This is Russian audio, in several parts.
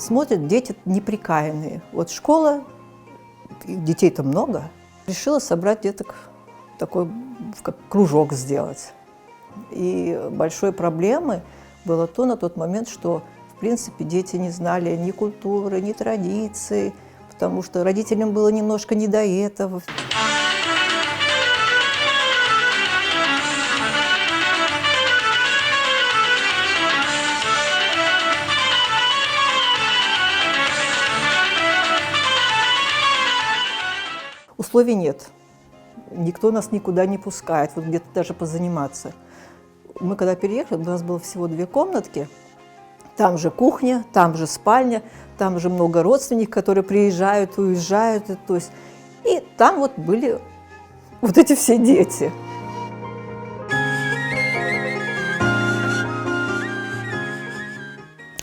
Смотрят, дети неприкаянные. Вот школа, детей-то много. Решила собрать деток, такой как кружок сделать. И большой проблемой было то на тот момент, что, в принципе, дети не знали ни культуры, ни традиций, потому что родителям было немножко не до этого. Условий нет. Никто нас никуда не пускает, вот где-то даже позаниматься. Мы когда переехали, у нас было всего 2 комнатки. Там же кухня, там же спальня, там же много родственников, которые приезжают, уезжают. И там вот были вот эти все дети.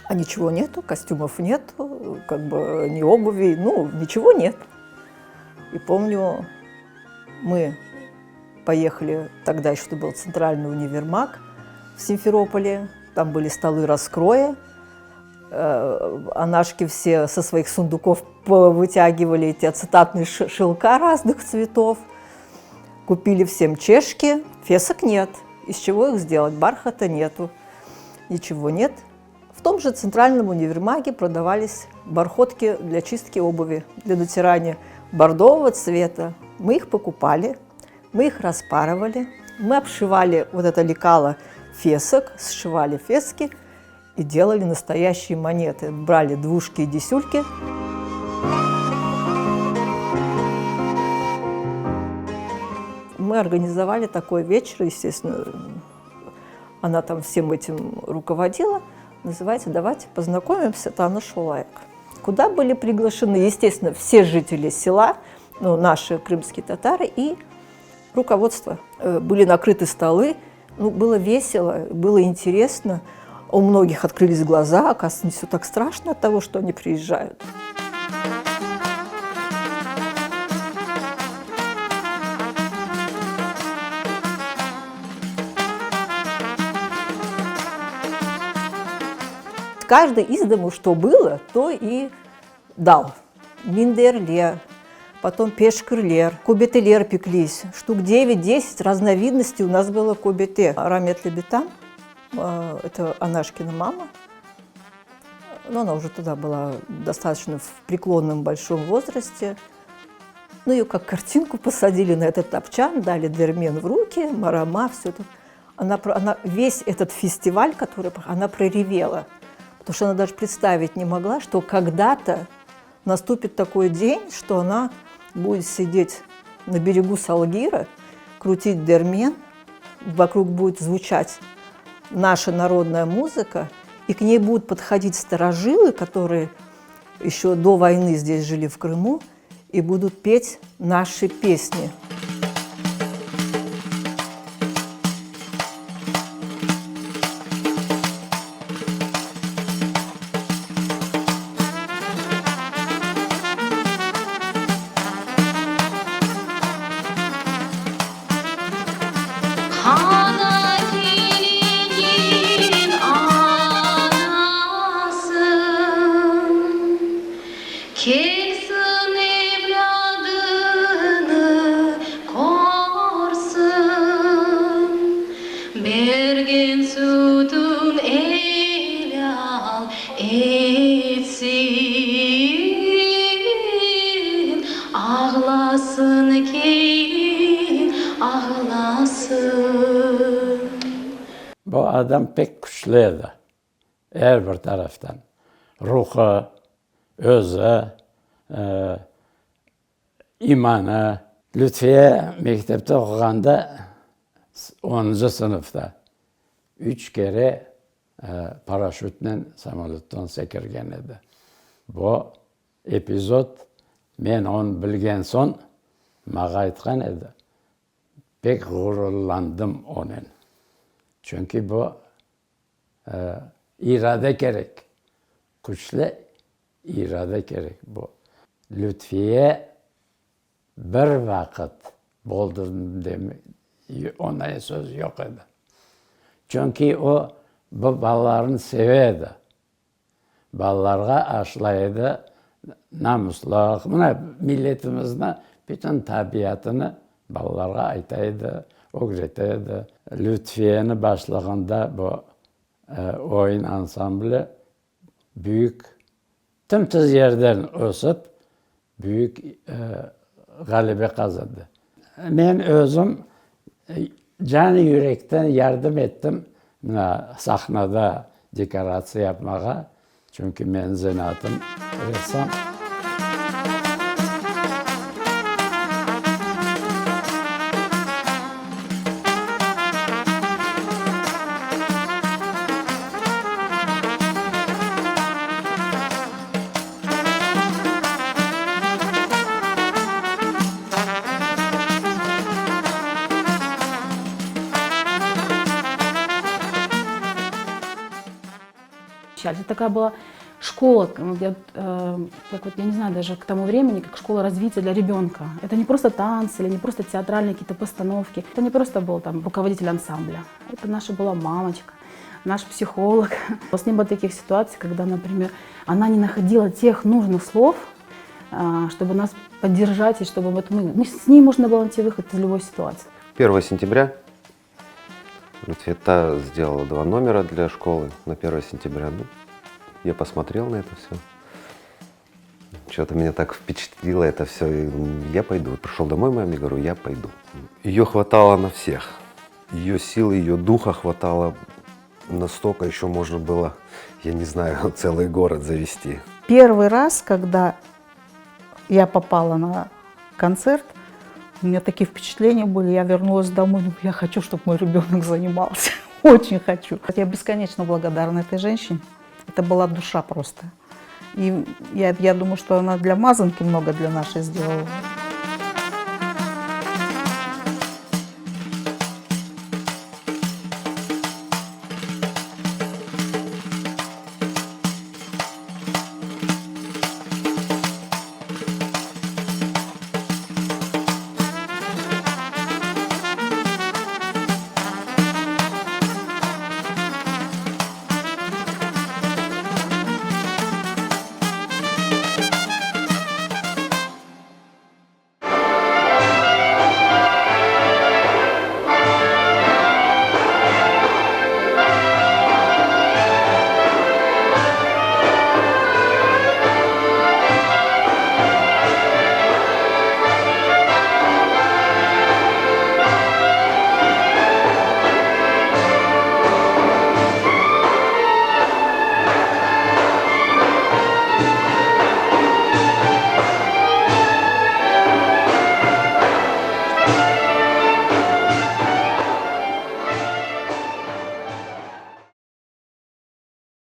А ничего нету, костюмов нету, как бы ни обуви, ничего нет. И помню, мы поехали, тогда еще был центральный универмаг в Симферополе, там были столы раскроя, анашки все со своих сундуков вытягивали эти ацетатные шелка разных цветов, купили всем чешки, фесок нет, из чего их сделать, бархата нету, ничего нет. В том же центральном универмаге продавались бархотки для чистки обуви, для натирания бордового цвета. Мы их покупали, мы их распарывали, мы обшивали вот это лекало фесок, сшивали фески и делали настоящие монеты. Брали двушки и десюльки. Мы организовали такой вечер, естественно, она там всем этим руководила. Называется «Давайте познакомимся, Тана Шулайк». Куда были приглашены, естественно, все жители села, наши крымские татары и руководство. Были накрыты столы, было весело, было интересно. У многих открылись глаза, оказывается, не все так страшно от того, что они приезжают. Каждый из дому, что было, то и дал. Миндерлер, потом пешкрлер, кубетелер пеклись. Штук 9-10 разновидностей у нас было кубете. Рамет Лебетан, это Анашкина мама. Но она уже тогда была достаточно в преклонном большом возрасте. Ее как картинку посадили на этот топчан, дали дермен в руки, марама, все это. Она весь этот фестиваль, который она проревела. Потому что она даже представить не могла, что когда-то наступит такой день, что она будет сидеть на берегу Салгира, крутить дермен, вокруг будет звучать наша народная музыка, и к ней будут подходить старожилы, которые еще до войны здесь жили в Крыму, и будут петь наши песни. Bergen sütün el al etsin, ağlasın ki ağlasın. Bu adam pek güçlüydü. Her bir taraftan. Ruhu, özü, imanı. Lütfiye mektepte okuyanda 10. sınıfta 3 kere paraşütle samolyotdan sekirgen edi. Bu epizod men onu bilgen son mağa aytgan edi. Pek gururlandım onun. Çünkü bu irade gerek. Güçlü irade gerek bu. Lütfiye bir vakit boldurdum demek. Ona söz yok edi. Çünkü o bu balalarını severdi. ballarga aşlaydı, namusluq, buna milletimizni bütün tabiatını ballarga aytaydı, öğreteydi. Lütfiye'nin başlığında bu oyun ansamblı büyük, tımtız yerden ösüp büyük galibe kazandı. Ben özüm canı yürekten yardım ettim sahnada dekorasyon yapmaya. Çünkü ben zanaatım ressam. Это такая была школа, я не знаю, даже к тому времени, как школа развития для ребенка. Это не просто танцы или не просто театральные какие-то постановки. Это не просто был там руководитель ансамбля. Это наша была мамочка, наш психолог. С ним было таких ситуаций, когда, например, она не находила тех нужных слов, чтобы нас поддержать, и чтобы вот с ней можно было найти выход из любой ситуации. 1 сентября Лютфиета сделала 2 номера для школы на 1 сентября. Ну, я посмотрел на это все. Что-то меня так впечатлило это все. И я пойду. Пришел домой маме, говорю, я пойду. Ее хватало на всех. Ее силы, ее духа хватало настолько, еще можно было, я не знаю, целый город завести. Первый раз, когда я попала на концерт, у меня такие впечатления были. Я вернулась домой, думаю, я хочу, чтобы мой ребенок занимался. Очень хочу. Я бесконечно благодарна этой женщине. Это была душа просто. И я думаю, что она для Мазанки много для нашей сделала.